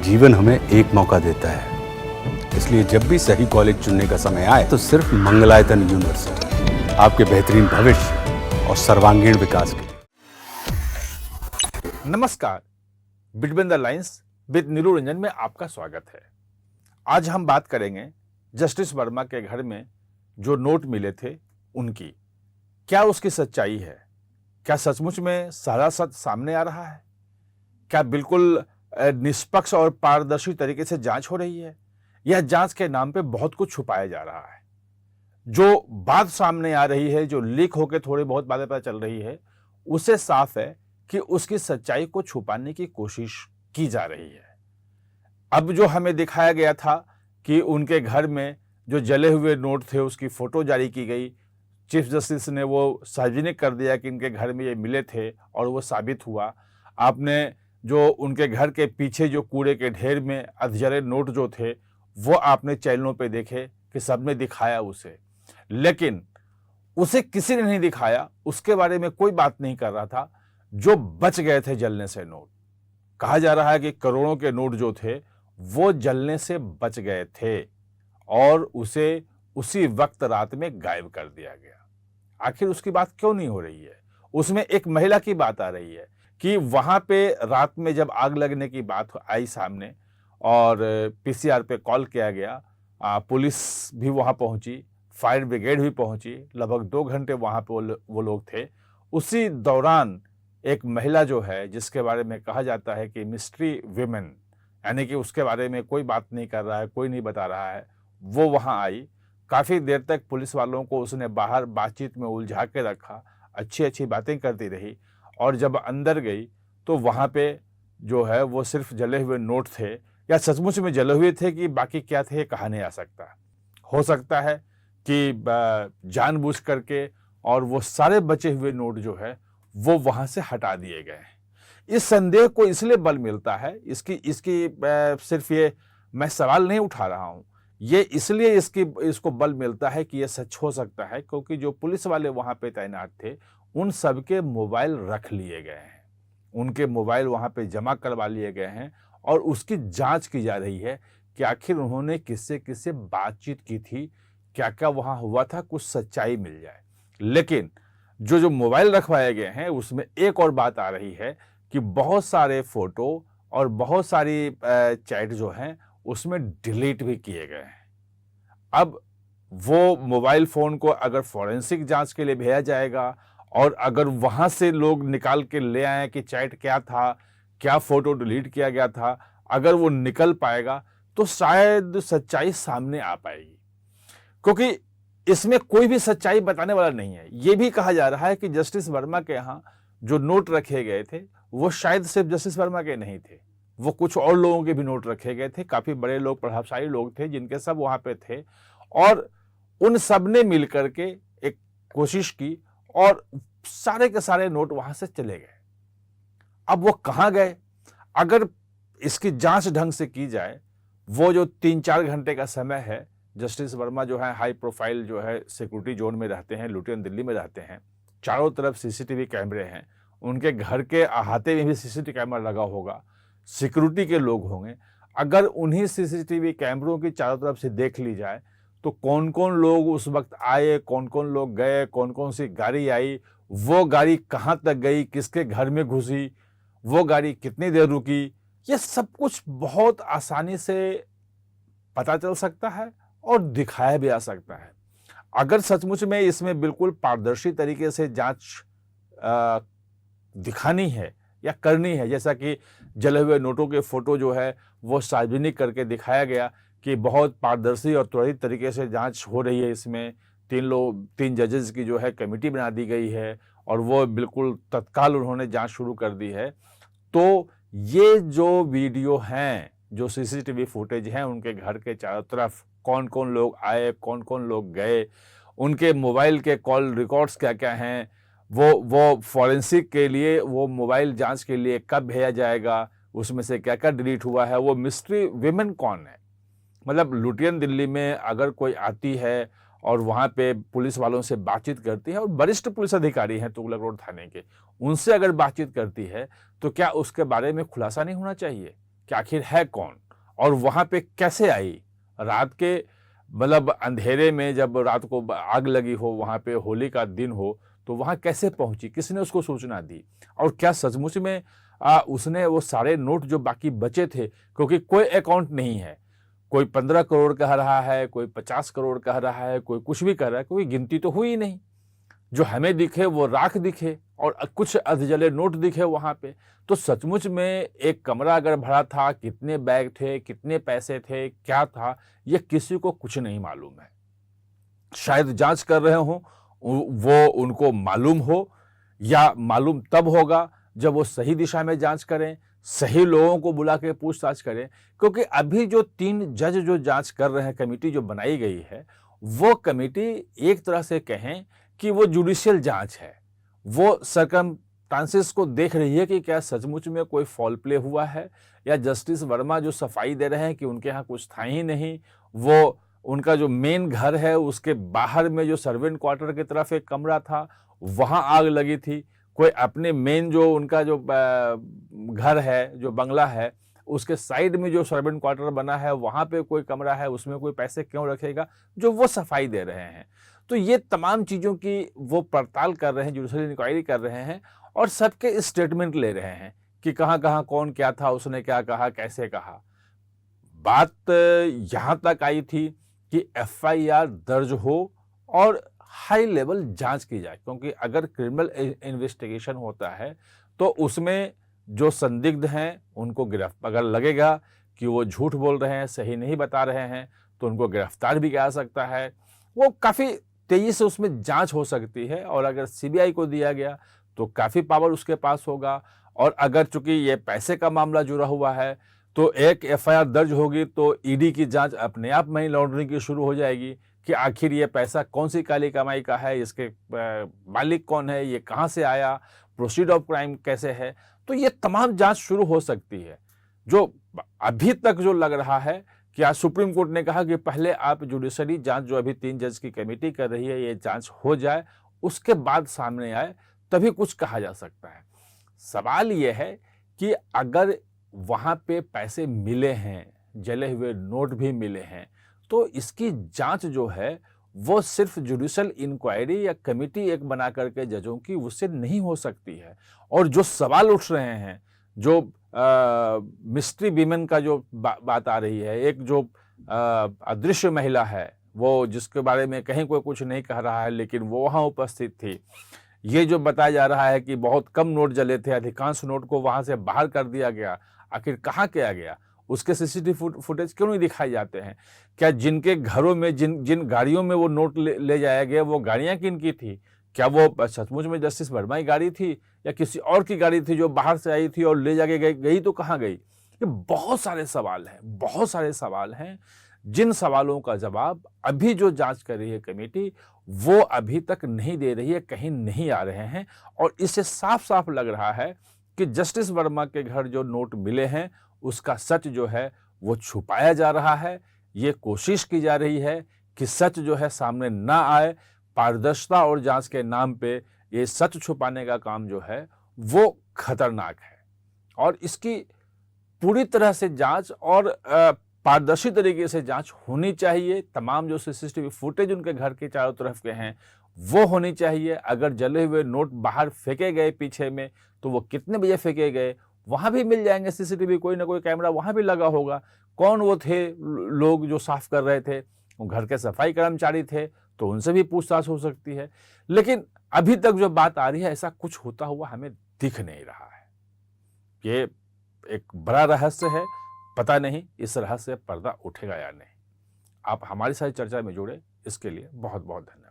जीवन हमें एक मौका देता है, इसलिए जब भी सही कॉलेज चुनने का समय आए तो सिर्फ मंगलायतन यूनिवर्सिटी आपके बेहतरीन भविष्य और सर्वांगीण विकास के लिए। नमस्कार, between the lines with Neeru Ranjan में आपका स्वागत है। आज हम बात करेंगे जस्टिस वर्मा के घर में जो नोट मिले थे उनकी। क्या उसकी सच्चाई है? क्या सचमुच में सारा सच सामने आ रहा है? क्या बिल्कुल निष्पक्ष और पारदर्शी तरीके से जांच हो रही है, या जांच के नाम पे बहुत कुछ छुपाया जा रहा है? जो बात सामने आ रही है, जो लीक होकर थोड़ी बहुत बातें पता चल रही है, उससे साफ है कि उसकी सच्चाई को छुपाने की कोशिश की जा रही है। अब जो हमें दिखाया गया था कि उनके घर में जो जले हुए नोट थे उसकी फोटो जारी की गई, चीफ जस्टिस ने वो सार्वजनिक कर दिया कि इनके घर में ये मिले थे और वो साबित हुआ। आपने जो उनके घर के पीछे जो कूड़े के ढेर में अधजले नोट जो थे वो आपने चैनलों पे देखे कि सबने दिखाया उसे, लेकिन उसे किसी ने नहीं दिखाया, उसके बारे में कोई बात नहीं कर रहा था। जो बच गए थे जलने से नोट, कहा जा रहा है कि करोड़ों के नोट जो थे वो जलने से बच गए थे और उसे उसी वक्त रात में गायब कर दिया गया। आखिर उसकी बात क्यों नहीं हो रही है? उसमें एक महिला की बात आ रही है कि वहां पे रात में जब आग लगने की बात आई सामने और पीसीआर पे कॉल किया गया, पुलिस भी वहां पहुंची, फायर ब्रिगेड भी पहुंची, लगभग 2 घंटे वहां पे वो लोग थे। उसी दौरान एक महिला जो है, जिसके बारे में कहा जाता है कि मिस्ट्री विमेन, यानी कि उसके बारे में कोई बात नहीं कर रहा है, कोई नहीं बता रहा है, वो वहां आई। काफी देर तक पुलिस वालों को उसने बाहर बातचीत में उलझा के रखा, अच्छी अच्छी बातें करती रही, और जब अंदर गई तो वहां पे जो है वो सिर्फ जले हुए नोट थे। या सचमुच में जले हुए थे कि बाकी क्या थे, ये कहा नहीं आ सकता। हो सकता है कि जानबूझ करके और वो सारे बचे हुए नोट जो है वो वहां से हटा दिए गए हैं। इस संदेह को इसलिए बल मिलता है, इसकी सिर्फ ये मैं सवाल नहीं उठा रहा हूं, ये इसलिए इसको बल मिलता है कि ये सच हो सकता है क्योंकि जो पुलिस वाले वहां पे तैनात थे उन सबके मोबाइल रख लिए गए हैं, उनके मोबाइल वहां पे जमा करवा लिए गए हैं और उसकी जांच की जा रही है कि आखिर उन्होंने किससे किससे बातचीत की थी, क्या क्या वहां हुआ था, कुछ सच्चाई मिल जाए। लेकिन जो मोबाइल रखवाए गए हैं उसमें एक और बात आ रही है कि बहुत सारे फोटो और बहुत सारी चैट जो हैं उसमें डिलीट भी किए गए हैं। अब वो मोबाइल फोन को अगर फॉरेंसिक जांच के लिए भेजा जाएगा और अगर वहां से लोग निकाल के ले आए कि चैट क्या था, क्या फोटो डिलीट किया गया था, अगर वो निकल पाएगा तो शायद सच्चाई सामने आ पाएगी, क्योंकि इसमें कोई भी सच्चाई बताने वाला नहीं है। यह भी कहा जा रहा है कि जस्टिस वर्मा के यहाँ जो नोट रखे गए थे वो शायद सिर्फ जस्टिस वर्मा के नहीं थे, वो कुछ और लोगों के भी नोट रखे गए थे। काफी बड़े लोग, प्रभावशाली लोग थे जिनके सब वहां पे थे और उन सब ने मिलकर के एक कोशिश की और सारे के सारे नोट वहां से चले गए। अब वो कहां गए? अगर इसकी जांच ढंग से की जाए, वो जो 3-4 घंटे का समय है, जस्टिस वर्मा जो है हाई प्रोफाइल जो है सिक्योरिटी जोन में रहते हैं, लुटियन दिल्ली में रहते हैं, चारों तरफ सीसीटीवी कैमरे हैं, उनके घर के अहाते में भी सीसीटीवी कैमरा लगा होगा, सिक्योरिटी के लोग होंगे। अगर उन्हीं सीसीटीवी कैमरों की चारों तरफ से देख ली जाए तो कौन कौन लोग उस वक्त आए, कौन कौन लोग गए, कौन कौन सी गाड़ी आई, वो गाड़ी कहां तक गई, किसके घर में घुसी, वो गाड़ी कितनी देर रुकी, ये सब कुछ बहुत आसानी से पता चल सकता है और दिखाया भी आ सकता है। अगर सचमुच में इसमें बिल्कुल पारदर्शी तरीके से जांच दिखानी है या करनी है, जैसा कि जले हुए नोटों के फोटो जो है वो सार्वजनिक करके दिखाया गया कि बहुत पारदर्शी और त्वरित तरीके से जांच हो रही है, इसमें 3 जजेस की जो है कमेटी बना दी गई है और वो बिल्कुल तत्काल उन्होंने जांच शुरू कर दी है, तो ये जो वीडियो हैं, जो सीसीटीवी फुटेज हैं, उनके घर के चारों तरफ कौन कौन लोग आए, कौन कौन लोग गए, उनके मोबाइल के कॉल रिकॉर्ड्स क्या क्या हैं, वो फॉरेंसिक के लिए, वो मोबाइल जांच के लिए कब भेजा जाएगा, उसमें से क्या क्या डिलीट हुआ है, वो मिस्ट्री विमेन कौन है। मतलब लुटियन दिल्ली में अगर कोई आती है और वहाँ पे पुलिस वालों से बातचीत करती है, और वरिष्ठ पुलिस अधिकारी हैं तुगलक रोड थाने के, उनसे अगर बातचीत करती है तो क्या उसके बारे में खुलासा नहीं होना चाहिए? कि आखिर है कौन और वहां पे कैसे आई। रात के मतलब अंधेरे में जब रात को आग लगी हो, वहां पे होली का दिन हो, तो वहां कैसे पहुंची, किसने उसको सूचना दी और क्या सचमुच में उसने वो सारे नोट जो बाकी बचे थे, क्योंकि कोई अकाउंट नहीं है, कोई 15 करोड़ कह रहा है, कोई 50 करोड़ कह रहा है, कोई कुछ भी कह रहा है, कोई गिनती तो हुई नहीं। जो हमें दिखे वो राख दिखे और कुछ अधजले नोट दिखे वहां पे। तो सचमुच में एक कमरा अगर भरा था, कितने बैग थे, कितने पैसे थे, क्या था, ये किसी को कुछ नहीं मालूम है। शायद जांच कर रहे हो वो उनको मालूम हो, या मालूम तब होगा जब वो सही दिशा में जांच करें, सही लोगों को बुला के पूछताछ करें। क्योंकि अभी जो 3 जज जो जांच कर रहे हैं, कमेटी जो बनाई गई है, वो कमेटी एक तरह से कहें कि वो जुडिशियल जांच है। वो सर्कमस्टांसेस को देख रही है कि क्या सचमुच में कोई फॉल प्ले हुआ है, या जस्टिस वर्मा जो सफाई दे रहे हैं कि उनके यहाँ कुछ था ही नहीं। वो उनका जो मेन घर है उसके बाहर में जो सर्वेंट क्वार्टर की तरफ एक कमरा था, वहां आग लगी थी। कोई अपने मेन जो उनका जो घर है, जो बंगला है, उसके साइड में जो सर्वेंट क्वार्टर बना है, वहां पे कोई कमरा है, उसमें कोई पैसे क्यों रखेगा, जो वो सफाई दे रहे हैं। तो ये तमाम चीजों की वो पड़ताल कर रहे हैं, जुडिशियल इंक्वायरी कर रहे हैं और सबके स्टेटमेंट ले रहे हैं कि कहां कहां कौन क्या था, उसने क्या कहा, कैसे कहा। बात यहां तक आई थी कि एफआईआर दर्ज हो और हाई लेवल जांच की जाए, क्योंकि अगर क्रिमिनल इन्वेस्टिगेशन होता है तो उसमें जो संदिग्ध हैं उनको गिरफ्तार, अगर लगेगा कि वो झूठ बोल रहे हैं, सही नहीं बता रहे हैं, तो उनको गिरफ्तार भी किया जा सकता है। वो काफी तेजी से उसमें जांच हो सकती है और अगर सीबीआई को दिया गया तो काफी पावर उसके पास होगा। और अगर चूंकि ये पैसे का मामला जुड़ा हुआ है तो एक एफआईआर दर्ज होगी तो ईडी की जांच अपने आप मनी लॉन्ड्रिंग की शुरू हो जाएगी कि आखिर ये पैसा कौन सी काली कमाई का है, इसके मालिक कौन है, ये कहां से आया, प्रोसीड ऑफ क्राइम कैसे है। तो ये तमाम जांच शुरू हो सकती है। जो अभी तक जो लग रहा है कि आज सुप्रीम कोर्ट ने कहा कि पहले आप जुडिशरी जांच जो अभी 3 जज की कमेटी कर रही है, ये जांच हो जाए, उसके बाद सामने आए, तभी कुछ कहा जा सकता है। सवाल यह है कि अगर वहां पे पैसे मिले हैं, जले हुए नोट भी मिले हैं, तो इसकी जांच जो है वो सिर्फ जुडिशियल इंक्वायरी या कमेटी एक बना करके जजों की, उससे नहीं हो सकती है। और जो सवाल उठ रहे हैं, जो मिस्ट्री वीमेन का जो बात आ रही है, एक जो अदृश्य महिला है, वो जिसके बारे में कहीं कोई कुछ नहीं कह रहा है लेकिन वो वहां उपस्थित थी। ये जो बताया जा रहा है कि बहुत कम नोट जले थे, अधिकांश नोट को वहां से बाहर कर दिया गया, आखिर कहाँ किया गया, उसके सीसीटीवी फुटेज क्यों नहीं दिखाए जाते हैं? क्या जिनके घरों में जिन गाड़ियों में वो नोट ले जाया गया, वो गाड़ियां किनकी थी? क्या वो सचमुच में जस्टिस वर्मा की गाड़ी थी या किसी और की गाड़ी थी जो बाहर से आई थी और ले जाके गई तो कहाँ गई? ये बहुत सारे सवाल हैं, बहुत सारे सवाल हैं, जिन सवालों का जवाब अभी जो जांच कर रही है कमेटी, वो अभी तक नहीं दे रही है, कहीं नहीं आ रहे हैं। और इससे साफ साफ लग रहा है कि जस्टिस वर्मा के घर जो नोट मिले हैं, उसका सच जो है वो छुपाया जा रहा है। ये कोशिश की जा रही है कि सच जो है सामने ना आए। पारदर्शिता और जांच के नाम पे ये सच छुपाने का काम जो है वो खतरनाक है और इसकी पूरी तरह से जांच और पारदर्शी तरीके से जांच होनी चाहिए। तमाम जो सीसीटीवी फुटेज उनके घर के चारों तरफ के हैं वो होनी चाहिए। अगर जले हुए नोट बाहर फेंके गए पीछे में, तो वो कितने बजे फेंके गए, वहां भी मिल जाएंगे सीसीटीवी, कोई ना कोई कैमरा वहां भी लगा होगा। कौन वो थे लोग जो साफ कर रहे थे, वो घर के सफाई कर्मचारी थे, तो उनसे भी पूछताछ हो सकती है। लेकिन अभी तक जो बात आ रही है, ऐसा कुछ होता हुआ हमें दिख नहीं रहा है। ये एक बड़ा रहस्य है, पता नहीं इस रहस्य पर्दा उठेगा या नहीं। आप हमारे साथ चर्चा में जुड़े, इसके लिए बहुत बहुत धन्यवाद।